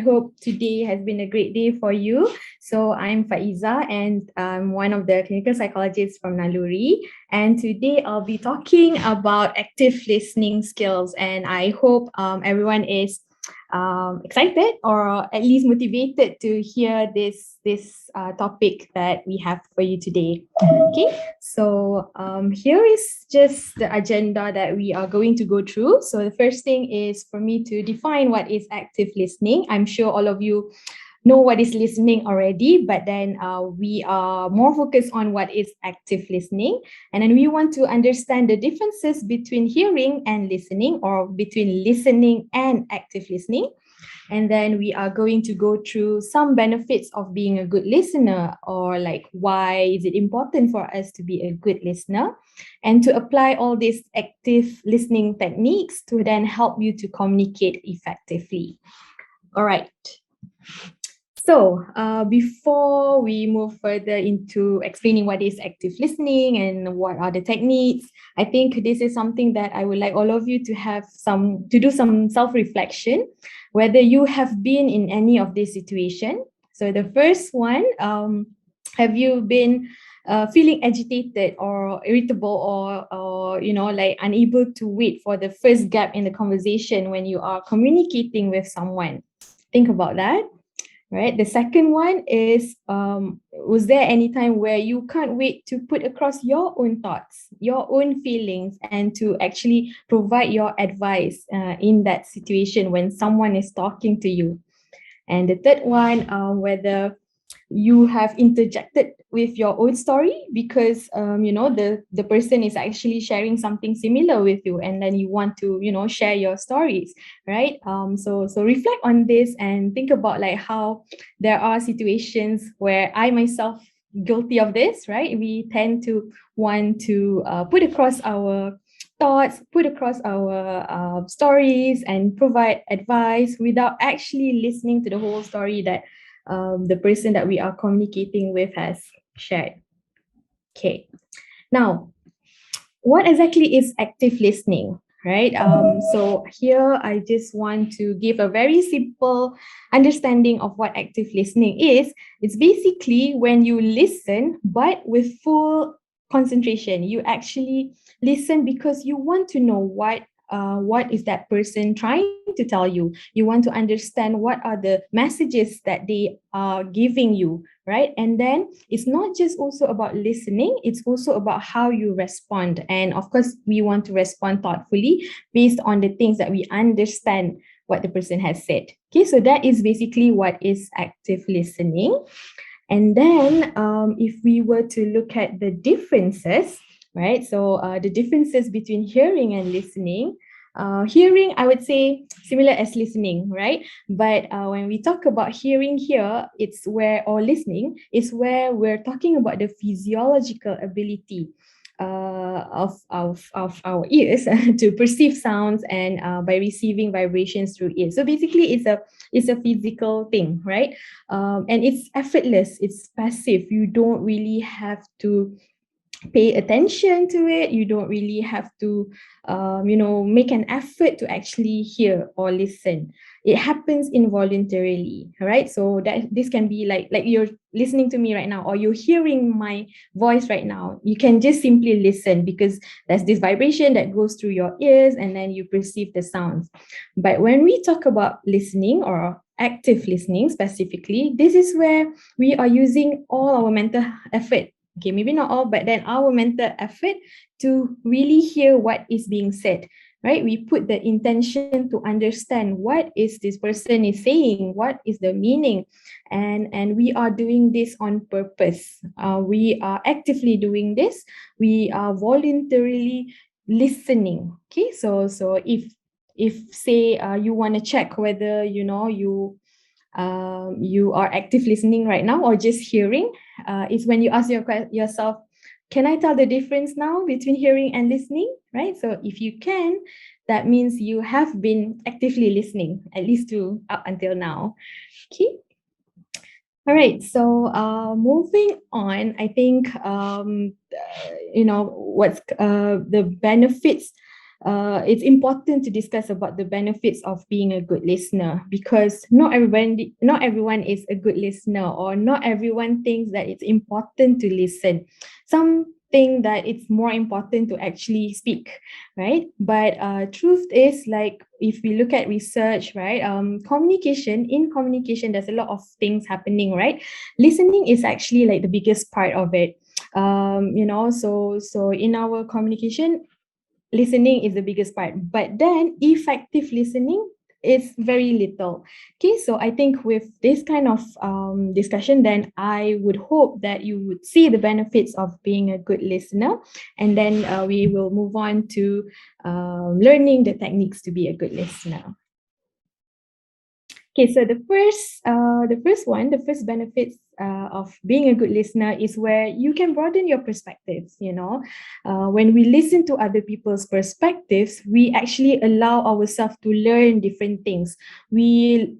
hope today has been a great day for you. So I'm Faeza and I'm one of the clinical psychologists from Naluri. And today I'll be talking about active listening skills. And I hope everyone is excited or at least motivated to hear this topic that we have for you today. Okay, so here is just the agenda that we are going to go through. So the first thing is for me to define what is active listening. I'm sure all of you know what is listening already, but then we are more focused on what is active listening. And then we want to understand the differences between hearing and listening, or between listening and active listening. And then we are going to go through some benefits of being a good listener, or like why is it important for us to be a good listener, and to apply all these active listening techniques to then help you to communicate effectively. All right. So before we move further into explaining what is active listening and what are the techniques, I think this is something that I would like all of you to do some self-reflection, whether you have been in any of this situation. So the first one, have you been feeling agitated or irritable, or like unable to wait for the first gap in the conversation when you are communicating with someone? Think about that. Right. The second one is, was there any time where you can't wait to put across your own thoughts, your own feelings, and to actually provide your advice in that situation when someone is talking to you? And the third one, whether you have interjected with your own story because the person is actually sharing something similar with you, and then you want to share your stories, right? So reflect on this and think about like how there are situations where I myself guilty of this, right? We tend to want to put across our thoughts, put across our stories, and provide advice without actually listening to the whole story that the person that we are communicating with has shared. Okay. Now, what exactly is active listening, right? So here I just want to give a very simple understanding of what active listening is. It's basically when you listen, but with full concentration. You actually listen because you want to know what is that person trying to tell you. You want to understand what are the messages that they are giving you, right? And then it's not just also about listening, it's also about how you respond. And of course, we want to respond thoughtfully based on the things that we understand what the person has said. Okay, so that is basically what is active listening. And then if we were to look at the differences, right? So the differences between hearing and listening. Hearing, I would say similar as listening, right? But when we talk about hearing here, it's where, or listening, is where we're talking about the physiological ability of our ears to perceive sounds, and by receiving vibrations through ears. So basically, it's a physical thing, right? And it's effortless, it's passive. You don't really have to pay attention to it. You don't really have to make an effort to actually hear or listen. It happens involuntarily, right? So that this can be like you're listening to me right now, or you're hearing my voice right now. You can just simply listen because there's this vibration that goes through your ears, and then you perceive the sounds. But when we talk about listening, or active listening specifically, this is where we are using all our mental effort. Okay, maybe not all, but then our mental effort to really hear what is being said, right? We put the intention to understand what is this person is saying, what is the meaning, and we are doing this on purpose. We are actively doing this. We are voluntarily listening. Okay, so if say you want to check whether you are active listening right now or just hearing, is when you ask yourself, can I tell the difference now between hearing and listening, right? So if you can, that means you have been actively listening, at least to up until now. Okay. All right, so moving on, I think what's the benefits it's important to discuss about the benefits of being a good listener, because not everyone is a good listener, or not everyone thinks that it's important to listen. Some think that it's more important to actually speak, right? But truth is, like, if we look at research, right, communication, there's a lot of things happening, right? Listening is actually like the biggest part of it. So in our communication, listening is the biggest part, but then effective listening is very little. Okay, so I think with this kind of discussion, then I would hope that you would see the benefits of being a good listener, and then we will move on to learning the techniques to be a good listener. Okay, so the first benefits of being a good listener is where you can broaden your perspectives. When we listen to other people's perspectives, we actually allow ourselves to learn different things. We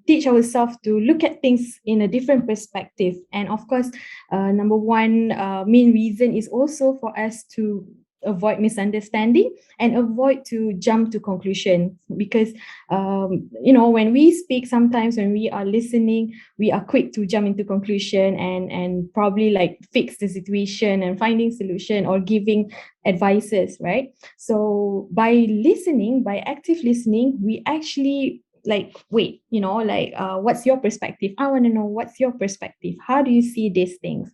teach ourselves to look at things in a different perspective. And of course, number one main reason is also for us to avoid misunderstanding and avoid to jump to conclusion, because when we speak, sometimes when we are listening, we are quick to jump into conclusion and probably like fix the situation and finding solution or giving advices, right? So by listening, by active listening, we actually like, wait, what's your perspective? I want to know, what's your perspective? How do you see these things?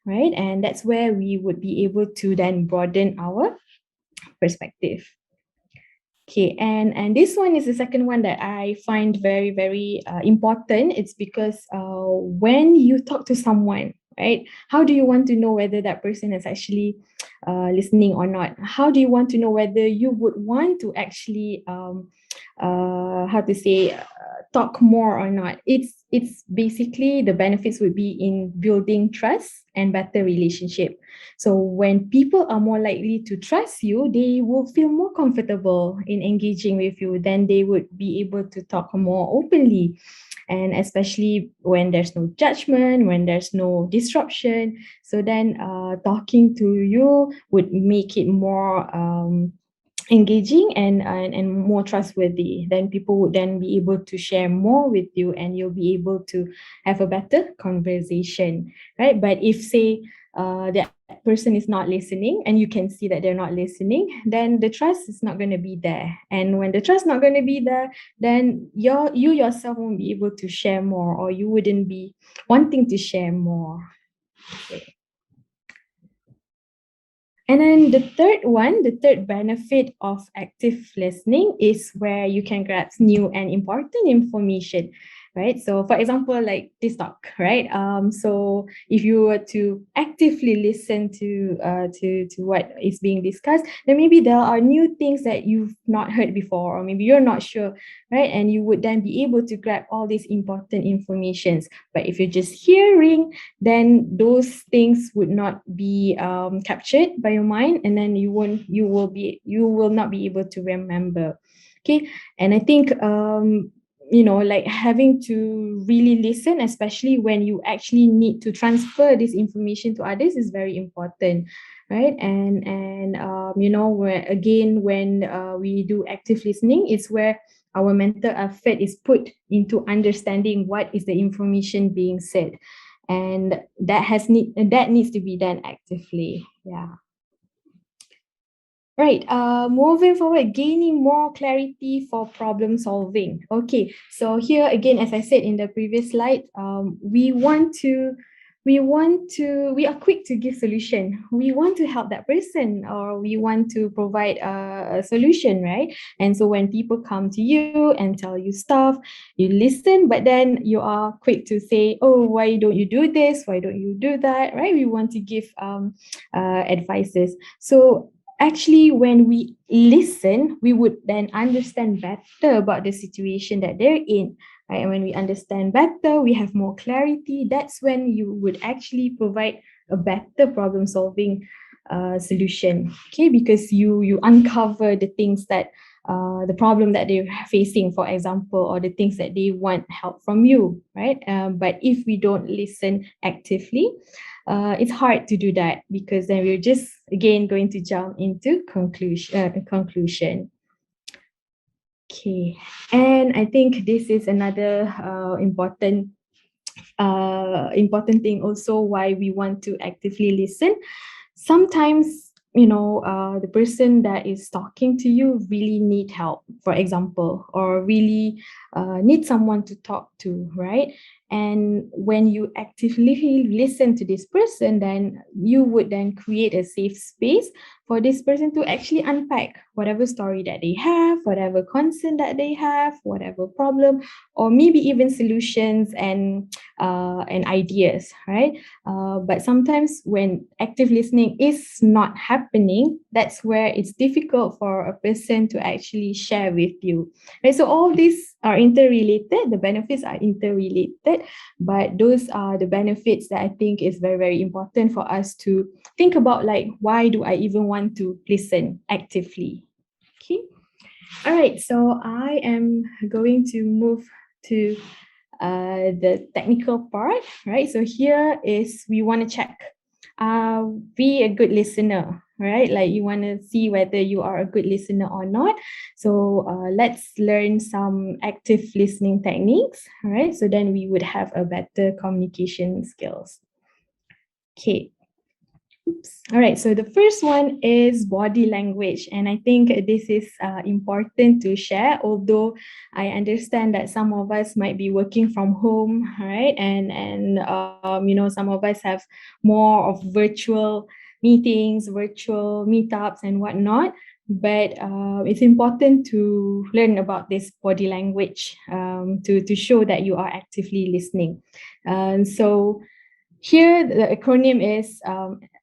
Right? And that's where we would be able to then broaden our perspective. Okay, and this one is the second one that I find very, very important. It's because when you talk to someone, right, how do you want to know whether that person is actually listening or not? How do you want to know whether you would want to actually talk more or not? It's basically, the benefits would be in building trust and better relationship. So when people are more likely to trust you, they will feel more comfortable in engaging with you. Then they would be able to talk more openly. And especially when there's no judgment, when there's no disruption. So then talking to you would make it more engaging and more trustworthy. Then people would then be able to share more with you, and you'll be able to have a better conversation, right? But if, say, that person is not listening, and you can see that they're not listening, then the trust is not going to be there. And when the trust not going to be there, then you yourself won't be able to share more, or you wouldn't be wanting to share more. Okay. And then the third benefit of active listening is where you can grasp new and important information, right? So for example, like this talk, right? So if you were to actively listen to what is being discussed, then maybe there are new things that you've not heard before, or maybe you're not sure, right? And you would then be able to grab all these important informations. But if you're just hearing, then those things would not be captured by your mind, and then you will not be able to remember. Okay, and I think like having to really listen, especially when you actually need to transfer this information to others, is very important, right? And when we do active listening, it's where our mental effort is put into understanding what is the information being said, and that needs to be done actively. Yeah. Right. Moving forward, gaining more clarity for problem solving. Okay. So here again, as I said in the previous slide, we are quick to give solution. We want to help that person, or we want to provide a solution, right? And so when people come to you and tell you stuff, you listen, but then you are quick to say, oh, why don't you do this? Why don't you do that? Right? We want to give advices. So actually, when we listen, we would then understand better about the situation that they're in, right? And when we understand better, we have more clarity. That's when you would actually provide a better problem solving solution, okay? Because you uncover the things that the problem that they're facing, for example, or the things that they want help from you, right? But if we don't listen actively, it's hard to do that, because then we're just again going to jump into conclusion. Okay, and I think this is another important thing also, why we want to actively listen. Sometimes, the person that is talking to you really need help, for example, or really need someone to talk to, right? And when you actively listen to this person, then you would then create a safe space for this person to actually unpack whatever story that they have, whatever concern that they have, whatever problem, or maybe even solutions and ideas, right? But sometimes when active listening is not happening, that's where it's difficult for a person to actually share with you, right? So all these are interrelated, the benefits are interrelated, but those are the benefits that I think is very, very important for us to think about, like, why do I even want to listen actively? Okay. All right. So I am going to move to the technical part, right? So here is, we want to check, be a good listener, right? Like, you want to see whether you are a good listener or not. So let's learn some active listening techniques, right? So then we would have a better communication skills. Okay. Oops. All right. So the first one is body language. And I think this is important to share, although I understand that some of us might be working from home, right? And some of us have more of virtual meetings, virtual meetups and whatnot. But it's important to learn about this body language, to show that you are actively listening. So here, the acronym is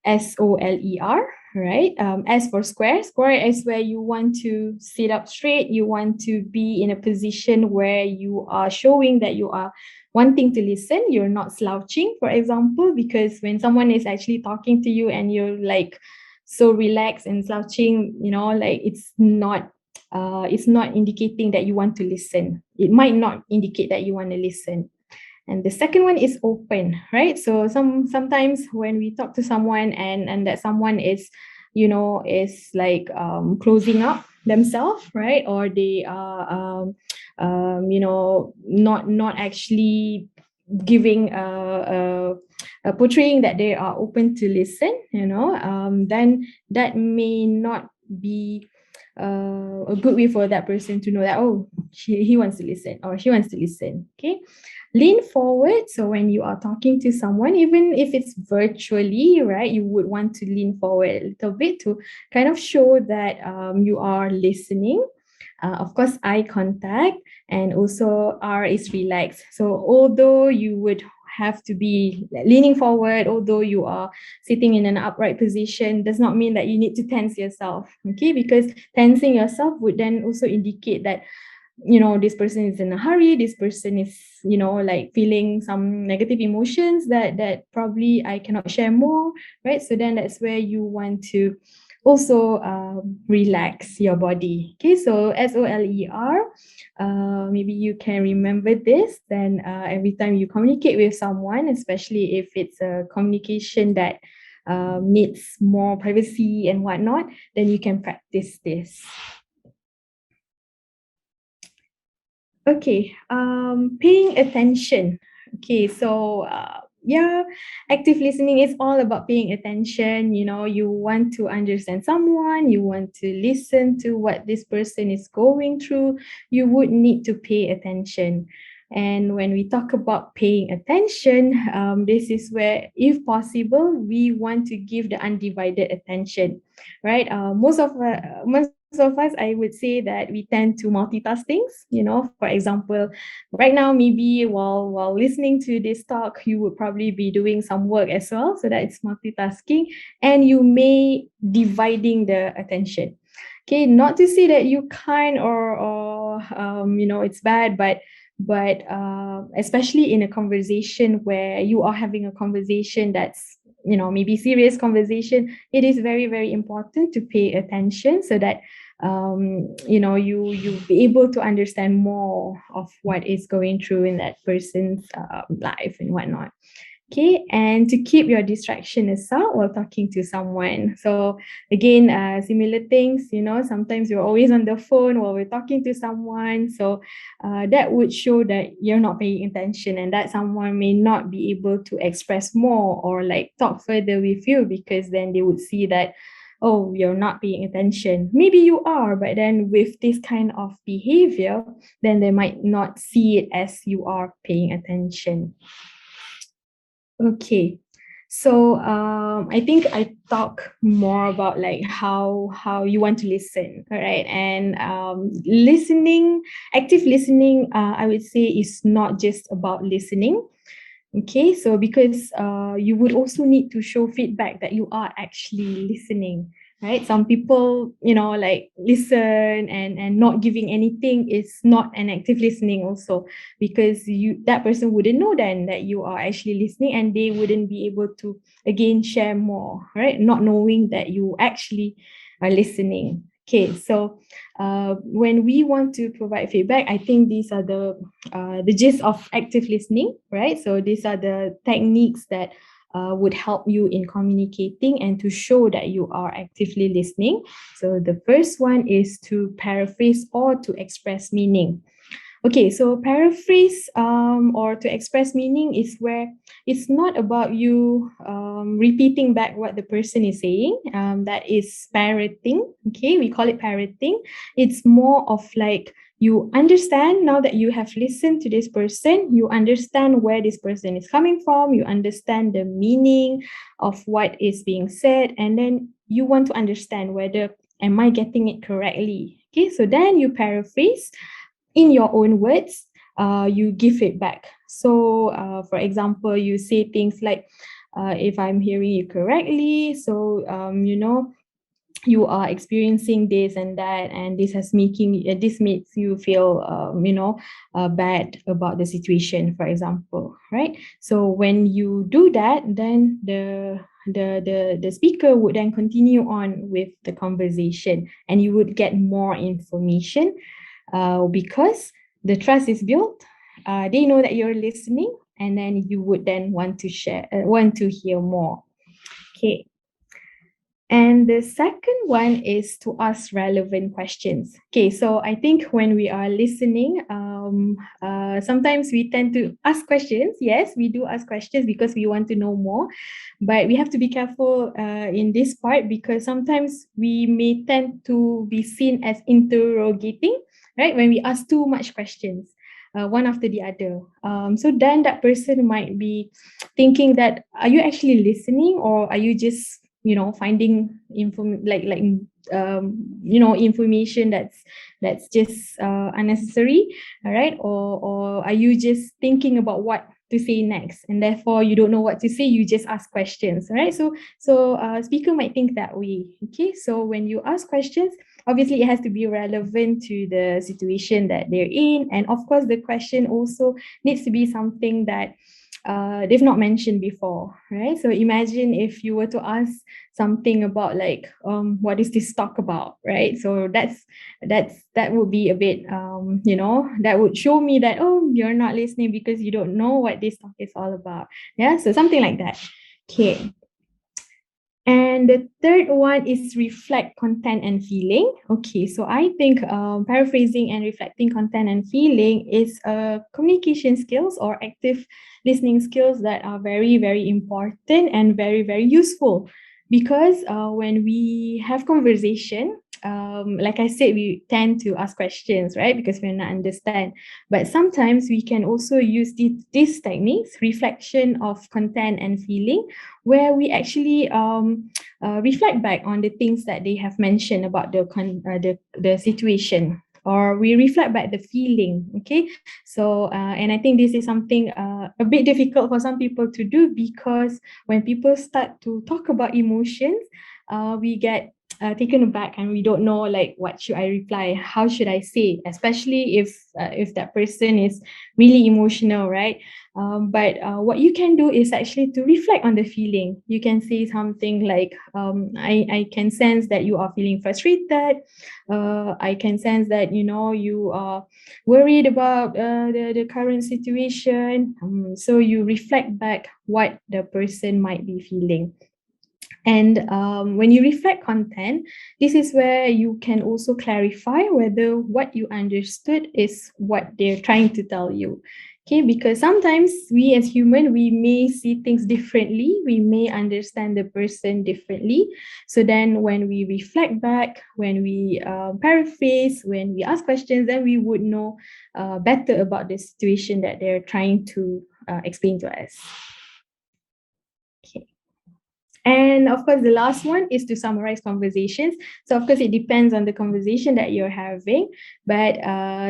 SOLER, right? S for square. Square is where you want to sit up straight. You want to be in a position where you are showing that you are wanting to listen. You're not slouching, for example, because when someone is actually talking to you and you're like so relaxed and slouching, like, it's not indicating that you want to listen. It might not indicate that you want to listen. And the second one is open, right? So sometimes when we talk to someone and that someone is like closing up themselves, right? Or they are not actually giving portraying that they are open to listen, then that may not be a good way for that person to know that, oh, he wants to listen or she wants to listen. Okay. Lean forward. So when you are talking to someone, even if it's virtually, right, you would want to lean forward a little bit to kind of show that you are listening. Of course, eye contact, and also R is relaxed. So although you would have to be leaning forward, although you are sitting in an upright position, does not mean that you need to tense yourself, okay? Because tensing yourself would then also indicate that this person is in a hurry, this person is like feeling some negative emotions that probably I cannot share more, right? So then that's where you want to also relax your body. Okay, so SOLER, maybe you can remember this, then every time you communicate with someone, especially if it's a communication that needs more privacy and whatnot, then you can practice this. Okay, paying attention. Okay, so active listening is all about paying attention. You want to understand someone, you want to listen to what this person is going through, you would need to pay attention. And when we talk about paying attention, this is where, if possible, we want to give the undivided attention, right? Most of us, I would say that we tend to multitask things. For example, right now, maybe while listening to this talk, you would probably be doing some work as well. So that it's multitasking, and you may dividing the attention. Okay, not to say that you can't or it's bad, but especially in a conversation where you are having a conversation that's maybe serious conversation, it is very, very important to pay attention, so that you be able to understand more of what is going through in that person's life and whatnot. Okay, and to keep your distraction aside while talking to someone. So again, similar things, sometimes you're always on the phone while we're talking to someone. So that would show that you're not paying attention and that someone may not be able to express more or like talk further with you, because then they would see that, oh, you're not paying attention. Maybe you are, but then with this kind of behavior, then they might not see it as you are paying attention. Okay. So I think I talk more about like how you want to listen, all right? And listening, active listening, I would say is not just about listening. Okay, so because you would also need to show feedback that you are actually listening, right? Some people, like listen and not giving anything is not an active listening also, because that person wouldn't know then that you are actually listening and they wouldn't be able to again share more, right? Not knowing that you actually are listening. Okay, so when we want to provide feedback, I think these are the gist of active listening, right? So these are the techniques that would help you in communicating and to show that you are actively listening. So the first one is to paraphrase or to express meaning. Okay, so paraphrase or to express meaning is where it's not about you repeating back what the person is saying. That is parroting. Okay, we call it parroting. It's more of like you understand now that you have listened to this person, you understand where this person is coming from, you understand the meaning of what is being said, and then you want to understand whether am I getting it correctly. Okay, so then you paraphrase in your own words, you give it back. So, for example, you say things like, if I'm hearing you correctly, so, you are experiencing this and that, and this makes you feel, bad about the situation, for example, right? So when you do that, then the speaker would then continue on with the conversation and you would get more information because the trust is built. They know that you're listening, and then you would then want to hear more. Okay. And the second one is to ask relevant questions. Okay, so I think when we are listening, sometimes we tend to ask questions. Yes, we do ask questions because we want to know more, but we have to be careful in this part because sometimes we may tend to be seen as interrogating, right? When we ask too much questions. One after the other. So then that person might be thinking that, are you actually listening or are you just finding information that's just unnecessary, all right? Or are you just thinking about what to say next and therefore you don't know what to say, you just ask questions, right? So speaker might think that way. Okay, so when you ask questions, obviously it has to be relevant to the situation that they're in, and of course the question also needs to be something that they've not mentioned before, right? So imagine if you were to ask something about like, what is this talk about, right? So that would be a bit, that would show me that, oh, you're not listening because you don't know what this talk is all about. Yeah, so something like that. Okay. And the third one is reflect content and feeling. Okay, so I think paraphrasing and reflecting content and feeling is communication skills or active listening skills that are very, very important and very, very useful. Because when we have conversation, like I said, we tend to ask questions, right? Because we not understand. But sometimes we can also use these techniques, reflection of content and feeling, where we actually reflect back on the things that they have mentioned about the situation, or we reflect back the feeling. Okay, so and I think this is something a bit difficult for some people to do, because when people start to talk about emotions, we get taken aback and we don't know like what should I reply, how should I say, especially if that person is really emotional, right? But what you can do is actually to reflect on the feeling. You can say something like, I can sense that you are feeling frustrated. I can sense that, you are worried about the current situation. So you reflect back what the person might be feeling. And when you reflect content, this is where you can also clarify whether what you understood is what they're trying to tell you. Okay, because sometimes we as human, we may see things differently. We may understand the person differently. So then when we reflect back, when we paraphrase, when we ask questions, then we would know better about the situation that they're trying to explain to us. Okay. And of course, the last one is to summarize conversations. So of course, it depends on the conversation that you're having. But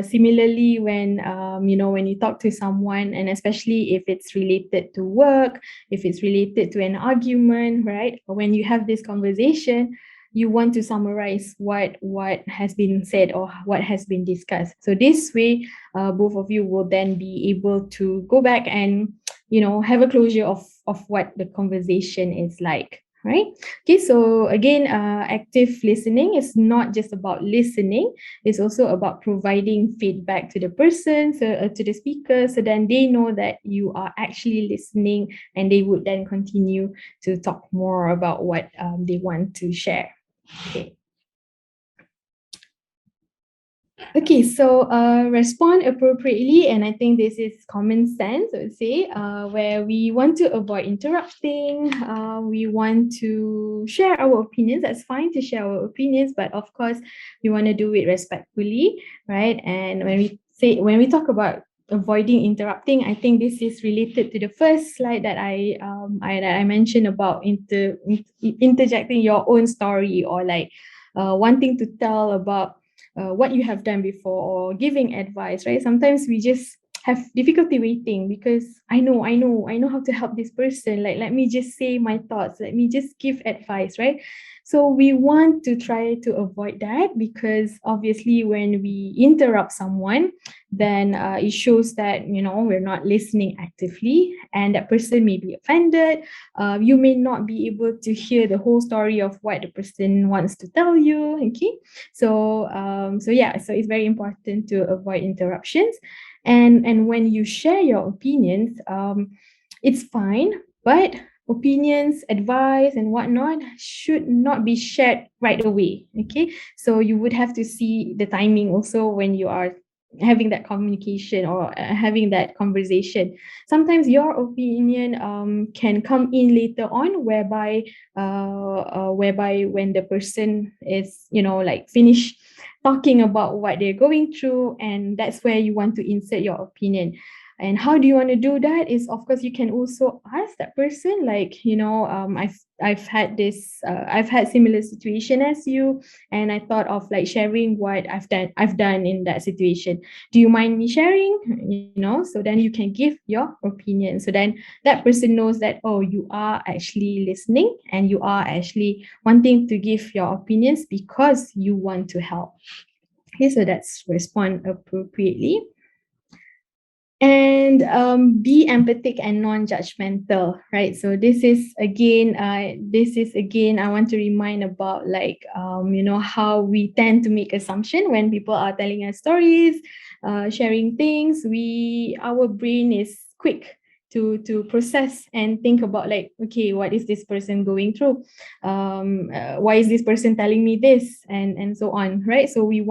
similarly, when you talk to someone, and especially if it's related to work, if it's related to an argument, right? When you have this conversation, you want to summarize what has been said or what has been discussed. So this way, both of you will then be able to go back and have a closure of what the conversation is like, right? Okay, so again, active listening is not just about listening. It's also about providing feedback to the person, so to the speaker, so then they know that you are actually listening, and they would then continue to talk more about what they want to share. Okay. Okay, so respond appropriately, and I think this is common sense, I would say, where we want to avoid interrupting, we want to share our opinions. That's fine to share our opinions, but of course, we want to do it respectfully, right? And when we talk about avoiding interrupting, I think this is related to the first slide that I mentioned about interjecting your own story, or like wanting to tell about what you have done before, or giving advice, right? Sometimes we just have difficulty waiting because I know how to help this person. Like, let me just say my thoughts, let me just give advice, right? So we want to try to avoid that, because obviously when we interrupt someone, then it shows that we're not listening actively, and that person may be offended. You may not be able to hear the whole story of what the person wants to tell you. Okay, so so it's very important to avoid interruptions. And when you share your opinions, it's fine, but opinions, advice, and whatnot should not be shared right away. Okay, so you would have to see the timing also when you are having that communication, or having that conversation. Sometimes your opinion can come in later on, whereby when the person is like finished talking about what they're going through, and that's where you want to insert your opinion. And how do you want to do that is, of course, you can also ask that person, like, I've had similar situation as you, and I thought of like sharing what I've done in that situation. Do you mind me sharing? So then you can give your opinion. So then that person knows that, oh, you are actually listening, and you are actually wanting to give your opinions because you want to help. Okay, so that's respond appropriately. And be empathic and non-judgmental, right? So this is again, I want to remind about, like, how we tend to make assumption when people are telling us stories, sharing things. Our brain is quick to process and think about, like, okay, what is this person going through? Why is this person telling me this? And so on, right? So we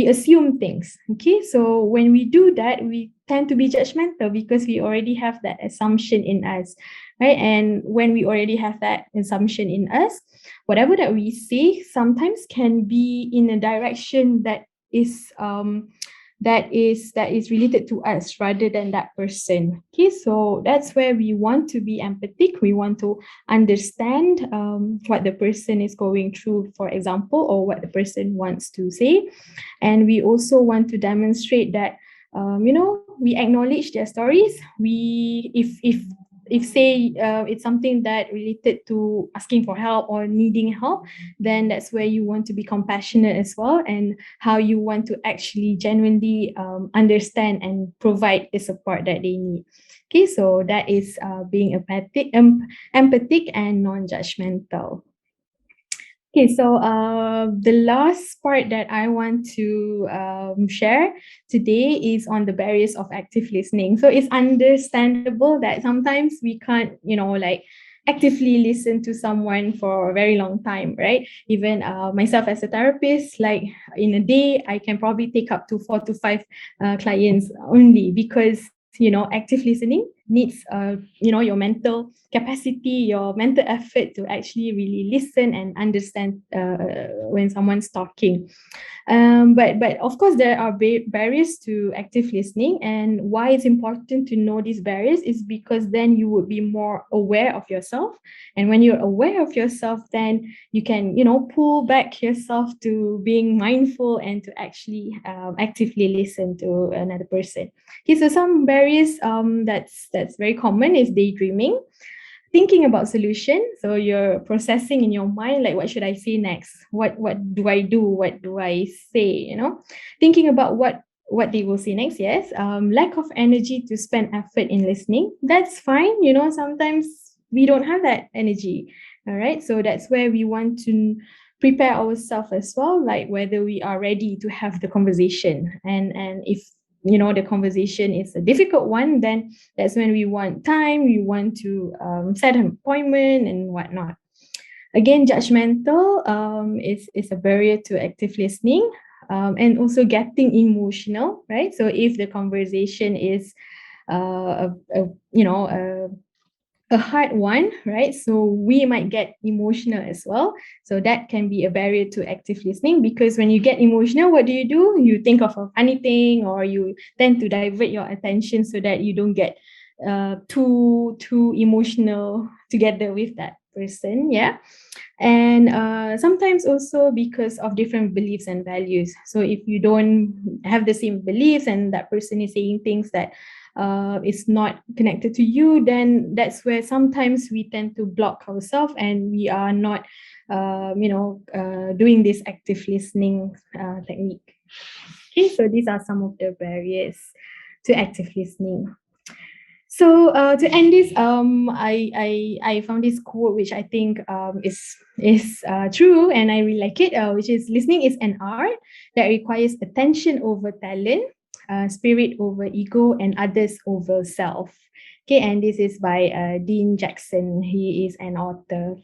assume things. Okay, so when we do that, we tend to be judgmental because we already have that assumption in us, right? And when we already have that assumption in us, whatever that we say sometimes can be in a direction that is related to us rather than that person. Okay, so that's where we want to be empathic. We want to understand what the person is going through, for example, or what the person wants to say. And we also want to demonstrate that we acknowledge their stories. If if say it's something that related to asking for help or needing help, then that's where you want to be compassionate as well, and how you want to actually genuinely understand and provide the support that they need. Okay, so that is being empathic and non-judgmental. Okay, so the last part that I want to share today is on the barriers of active listening. So it's understandable that sometimes we can't, like actively listen to someone for a very long time, right? Even myself as a therapist, like in a day, I can probably take up to 4 to 5 clients only, because active listening needs your mental capacity, your mental effort to actually really listen and understand when someone's talking. But of course, there are barriers to active listening, and why it's important to know these barriers is because then you would be more aware of yourself, and when you're aware of yourself, then you can pull back yourself to being mindful and to actually actively listen to another person. Okay, so some barriers that's very common is daydreaming, thinking about solution. So you're processing in your mind, like, what should I say next? What do I do? What do I say? Thinking about what they will say next. Yes. Lack of energy to spend effort in listening. That's fine. Sometimes we don't have that energy. All right. So that's where we want to prepare ourselves as well, like whether we are ready to have the conversation, and if the conversation is a difficult one, then that's when we want time, we want to set an appointment and whatnot. Again, judgmental is a barrier to active listening, and also getting emotional, right? So if the conversation is a hard one, right? So we might get emotional as well. So that can be a barrier to active listening, because when you get emotional, what do? You think of a funny thing, or you tend to divert your attention so that you don't get too emotional together with that person. Yeah. And sometimes also because of different beliefs and values. So if you don't have the same beliefs and that person is saying things that is not connected to you, then that's where sometimes we tend to block ourselves, and we are not doing this active listening technique. Okay, so these are some of the barriers to active listening. So to end this, I found this quote which I think is true, and I really like it. Which is, listening is an art that requires attention over talent, spirit over ego, and others over self. Okay, and this is by Dean Jackson. He is an author.